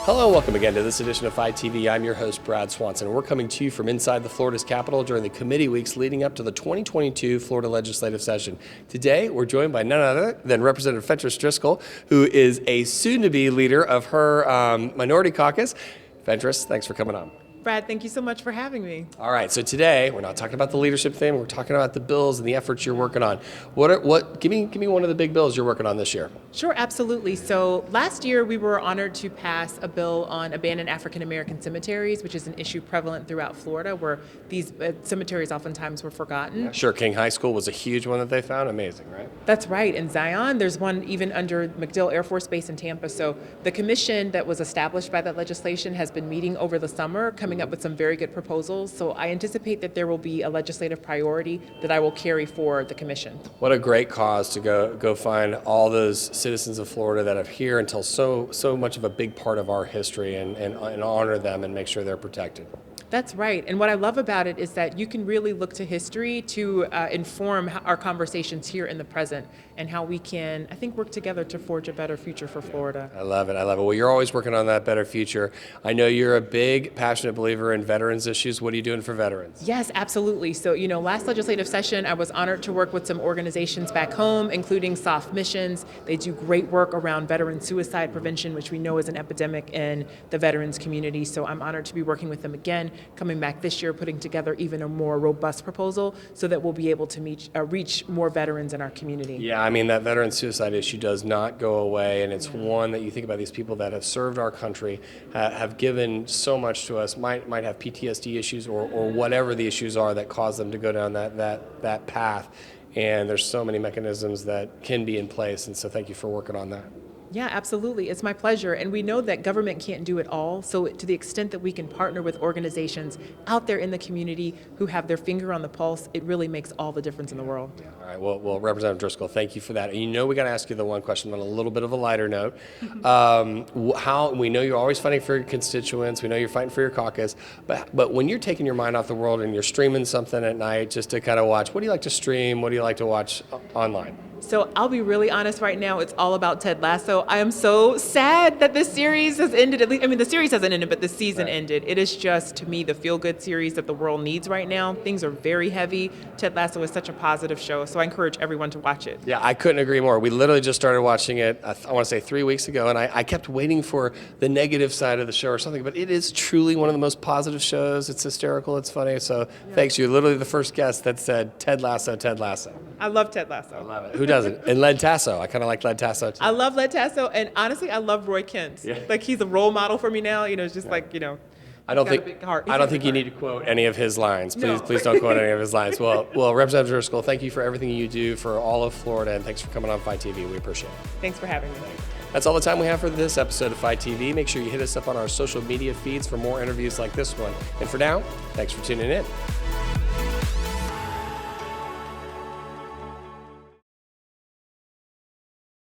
Hello, welcome again to this edition of Fight TV. I'm your host, Brad Swanson, and we're coming to you from inside the Florida's Capitol during the committee weeks leading up to the 2022 Florida legislative session. Today, we're joined by none other than Representative Fentrice Driskell, who is a soon-to-be leader of her minority caucus. Fentrice, thanks for coming on. Brad, thank you so much for having me. All right, so today we're not talking about the leadership thing. We're talking about the bills and the efforts you're working on. Give me one of the big bills you're working on this year. Sure, absolutely. So last year we were honored to pass a bill on abandoned African American cemeteries, which is an issue prevalent throughout Florida, where these cemeteries oftentimes were forgotten. Sure, King High School was a huge one that they found. Amazing, right? That's right. In Zion, there's one even under MacDill Air Force Base in Tampa. So the commission that was established by that legislation has been meeting over the summer, coming up with some very good proposals. So I anticipate that there will be a legislative priority that I will carry for the commission. What a great cause to go find all those citizens of Florida that are here and tell so much of a big part of our history and honor them and make sure they're protected. That's right. And what I love about it is that you can really look to history to inform our conversations here in the present and how we can, I think, work together to forge a better future for Florida. I love it. Well, you're always working on that better future. I know you're a big, passionate believer in veterans issues. What are you doing for veterans? Yes, absolutely. So, last legislative session, I was honored to work with some organizations back home, including Soft Missions. They do great work around veteran suicide prevention, which we know is an epidemic in the veterans community. So I'm honored to be working with them again, coming back this year, putting together even a more robust proposal so that we'll be able to reach more veterans in our community. Yeah, I mean, that veteran suicide issue does not go away, and it's one that you think about these people that have served our country, have given so much to us, might have PTSD issues or whatever the issues are that cause them to go down that path. And there's so many mechanisms that can be in place, and so thank you for working on that. Yeah, absolutely. It's my pleasure. And we know that government can't do it all. So to the extent that we can partner with organizations out there in the community who have their finger on the pulse, it really makes all the difference in the world. All right. Well, Representative Driskell, thank you for that. And we got to ask you the one question on a little bit of a lighter note. How we know you're always fighting for your constituents. We know you're fighting for your caucus. But when you're taking your mind off the world and you're streaming something at night just to kind of watch, what do you like to stream? What do you like to watch online? So I'll be really honest right now, it's all about Ted Lasso. I am so sad that this series has ended. The series hasn't ended, but the season ended. It is just, to me, the feel-good series that the world needs right now. Things are very heavy. Ted Lasso is such a positive show, so I encourage everyone to watch it. Yeah, I couldn't agree more. We literally just started watching it, I want to say 3 weeks ago, and I kept waiting for the negative side of the show or something, but it is truly one of the most positive shows. It's hysterical, it's funny, so thanks. You're literally the first guest that said Ted Lasso, Ted Lasso. I love Ted Lasso. I love it. Who doesn't? And Led Tasso. I kind of like Led Tasso too. I love Led Tasso, and honestly, I love Roy Kent. Yeah. Like, he's a role model for me now. It's just I don't think you need to quote any of his lines. Please don't quote any of his lines. Well, Representative Driskell, thank you for everything you do for all of Florida, and thanks for coming on Fight TV. We appreciate it. Thanks for having me. That's all the time we have for this episode of Fight TV. Make sure you hit us up on our social media feeds for more interviews like this one. And for now, thanks for tuning in.